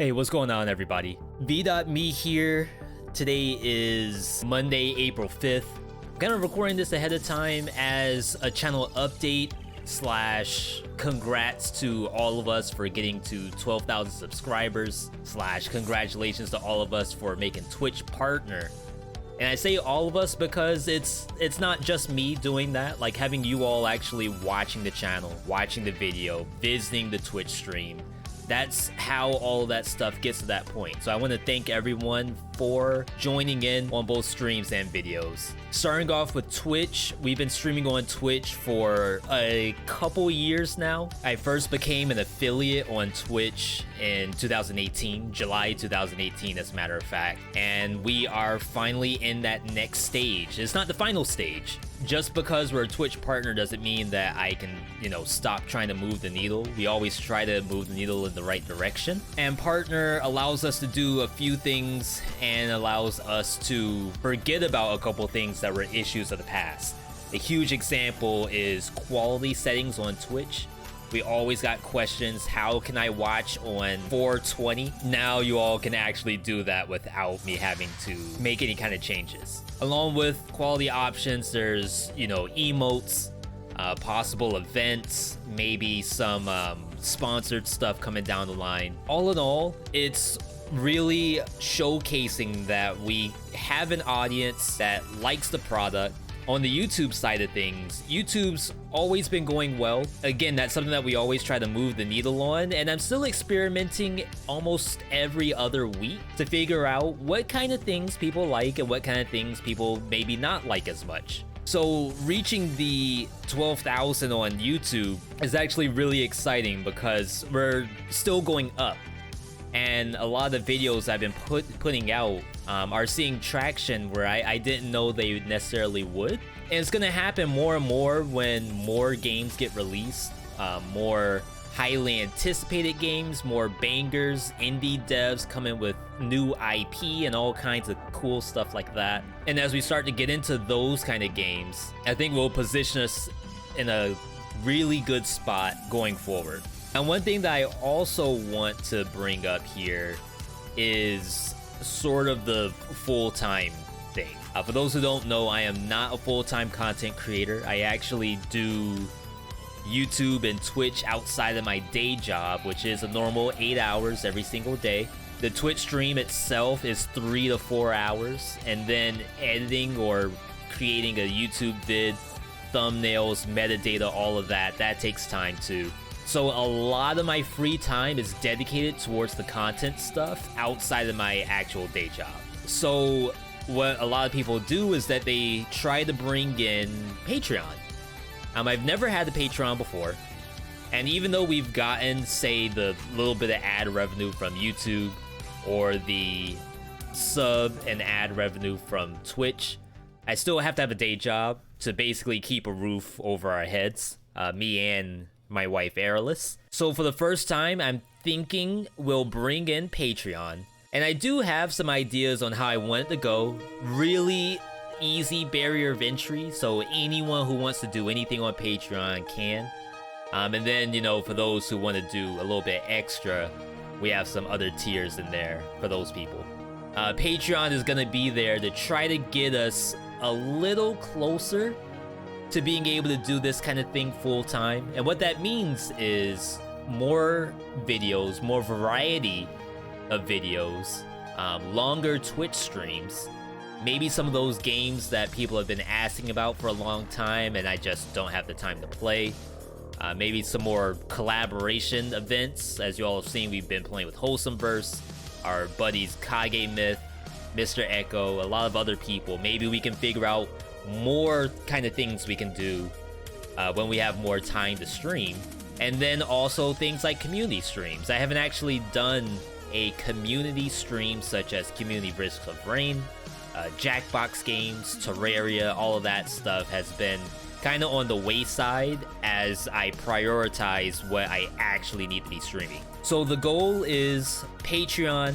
Hey, what's going on, everybody? Veedotme here. Today is Monday, April 5th. I'm kind of recording this ahead of time as a channel update slash congrats to all of us for getting to 12,000 subscribers slash congratulations to all of us for making Twitch partner. And I say all of us because it's not just me doing that, like having you all actually watching the channel, watching the video, visiting the Twitch stream. That's how all of that stuff gets to that point. So I want to thank everyone for joining in on both streams and videos. Starting off with Twitch, we've been streaming on Twitch for a couple years now. I first became an affiliate on Twitch in 2018, July 2018 as a matter of fact. And we are finally in that next stage. It's not the final stage. Just because we're a Twitch partner doesn't mean that I can, stop trying to move the needle. We always try to move the needle in the right direction. And partner allows us to do a few things and allows us to forget about a couple things that were issues of the past. A huge example is quality settings on Twitch. We always got questions, how can I watch on 420? Now you all can actually do that without me having to make any kind of changes. Along with quality options, there's, emotes, possible events, maybe some sponsored stuff coming down the line. All in all, it's really showcasing that we have an audience that likes the product. On the YouTube side of things, YouTube's always been going well. Again, that's something that we always try to move the needle on, and I'm still experimenting almost every other week to figure out what kind of things people like and what kind of things people maybe not like as much. So reaching the 12,000 on YouTube is actually really exciting because we're still going up. And a lot of the videos I've been putting out are seeing traction where I didn't know they necessarily would. And it's gonna happen more and more when more games get released, more highly anticipated games, more bangers, indie devs coming with new IP and all kinds of cool stuff like that. And as we start to get into those kind of games, I think will position us in a really good spot going forward. And one thing that I also want to bring up here is sort of the full-time thing. For those who don't know, I am not a full-time content creator. I actually do YouTube and Twitch outside of my day job, which is a normal 8 hours every single day. The Twitch stream itself is 3 to 4 hours, and then editing or creating a YouTube vid, thumbnails, metadata, all of that takes time too. So a lot of my free time is dedicated towards the content stuff outside of my actual day job. So what a lot of people do is that they try to bring in Patreon. I've never had the Patreon before. And even though we've gotten, say, the little bit of ad revenue from YouTube or the sub and ad revenue from Twitch, I still have to have a day job to basically keep a roof over our heads, me and my wife Airless. So for the first time, I'm thinking we'll bring in Patreon. And I do have some ideas on how I want it to go. Really easy barrier of entry, so anyone who wants to do anything on Patreon can. And then, for those who want to do a little bit extra, we have some other tiers in there for those people. Patreon is gonna be there to try to get us a little closer to being able to do this kind of thing full time. And what that means is more videos, more variety of videos, longer Twitch streams, maybe some of those games that people have been asking about for a long time and I just don't have the time to play. Maybe some more collaboration events. As you all have seen, we've been playing with Wholesomeverse, our buddies Kage Myth, Mr. Echo, a lot of other people. Maybe we can figure out more kind of things we can do when we have more time to stream. And then also things like community streams. I haven't actually done a community stream such as Community Risks of Rain, Jackbox games, Terraria, all of that stuff has been kind of on the wayside as I prioritize what I actually need to be streaming. So the goal is Patreon,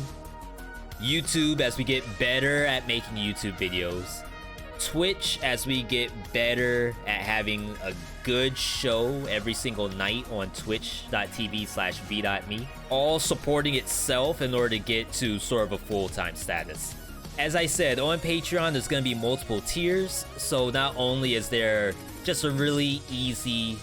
YouTube as we get better at making YouTube videos, Twitch as we get better at having a good show every single night on twitch.tv/Veedotme, all supporting itself in order to get to sort of a full-time status. As I said, on Patreon, there's going to be multiple tiers, so not only is there just a really easy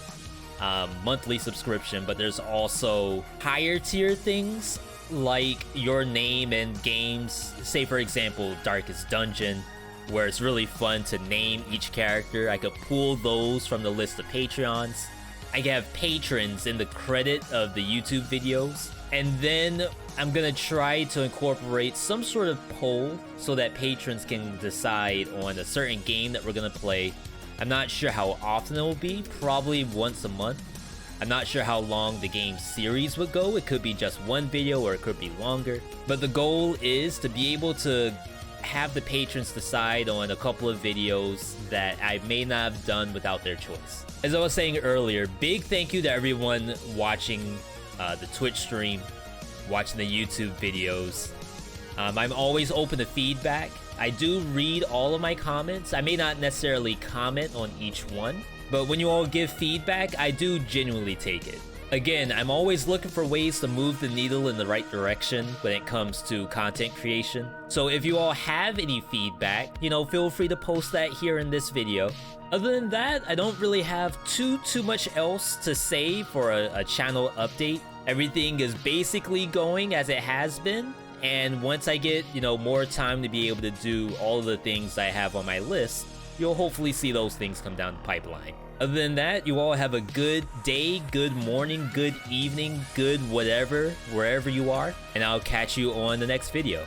monthly subscription, but there's also higher tier things like your name and games. Say, for example, Darkest Dungeon, where it's really fun to name each character. I could pull those from the list of Patreons. I can have patrons in the credit of the YouTube videos. And then I'm gonna try to incorporate some sort of poll so that patrons can decide on a certain game that we're gonna play. I'm not sure how often it will be, probably once a month. I'm not sure how long the game series would go. It could be just one video or it could be longer. But the goal is to be able to have the patrons decide on a couple of videos that I may not have done without their choice. As I was saying earlier, big thank you to everyone watching the Twitch stream, watching the YouTube videos. I'm always open to feedback. I do read all of my comments. I may not necessarily comment on each one, but when you all give feedback, I do genuinely take it. Again, I'm always looking for ways to move the needle in the right direction when it comes to content creation. So if you all have any feedback, feel free to post that here in this video. Other than that, I don't really have too much else to say for a channel update. Everything is basically going as it has been. And once I get, more time to be able to do all of the things I have on my list, you'll hopefully see those things come down the pipeline. Other than that, you all have a good day, good morning, good evening, good whatever, wherever you are, and I'll catch you on the next video.